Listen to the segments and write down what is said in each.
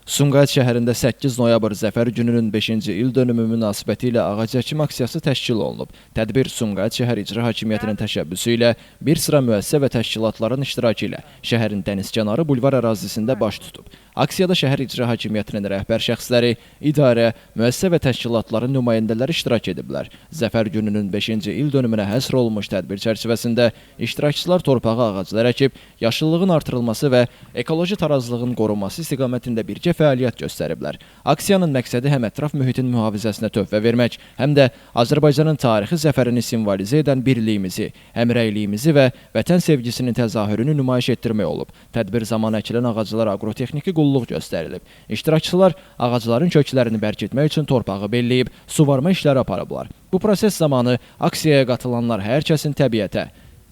Sumqayıt şəhərində 8 noyabr Zəfər gününün 5-ci ildönümü münasibəti ilə ağac əkimi aksiyası təşkil olunub. Tədbir Sumqayıt şəhər İcra Hakimiyyətinin təşəbbüsü ilə bir sıra müəssisə və təşkilatların iştirakı ilə şəhərin dənizkənarı bulvar ərazisində baş tutub. Aksiyada şəhər İcra Hakimiyyətinin rəhbər şəxsləri, idarə, müəssisə və təşkilatların nümayəndələri iştirak ediblər. Zəfər gününün 5-ci ildönümünə həsr olunmuş tədbir çərçivəsində iştirakçılar torpağa ağaclar əkib, yaşıllığın artırılması və ekoloji tarazlığın qorunması istiqamətində birgə fəaliyyət göstəriblər. Aksiyanın məqsədi həm ətraf mühitin mühafizəsinə töhfə vermək, həm də Azərbaycanın tarixi zəfərini simvolizə edən birliyimizi, həmrəyliyimizi və vətən sevgisinin təzahürünü nümayiş etdirmək olub. Tədbir zamanı əkilən ağaclara aqrotexniki qulluq göstərilib. İştirakçılar ağacların köklərini bərkitmək üçün torpağı belləyib, suvarma işləri aparıblar. Bu proses zamanı aksiyaya qatılanlar hər kəsin təbiətə,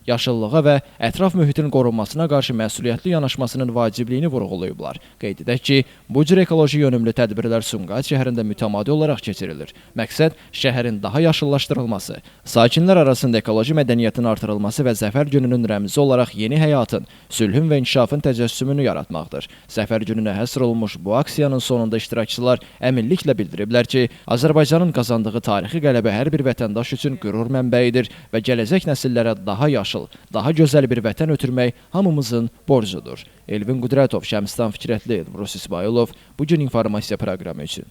yaşıllığa və ətraf mühitin qorunmasına qarşı məsuliyyətli yanaşmasının vacibliyini vurğulayıblar. Qeyd edək ki, bu cür ekoloji yönümlü tədbirlər Sumqayıt şəhərində mütəmadi olaraq keçirilir. Məqsəd şəhərin daha yaşıllaşdırılması, sakinlər arasında ekoloji mədəniyyətin artırılması və Zəfər gününün rəmzi olaraq yeni həyatın, sülhün və inkişafın təcəssümünü yaratmaqdır. Zəfər gününə həsr olunmuş bu aksiyanın sonunda iştirakçılar əminliklə bildiriblər ki, Azərbaycanın qazandığı tarixi qələbə hər bir vətəndaş üçün qürur mənbəyidir və gələcək nəsillərə daha yaşıl, daha gözəl bir vətən ötürmək hamımızın borcudur. Elvin Qudrətov, Şəmstan Fikrətli, Elbrus İsmailov bugün informasiya proqramı üçün.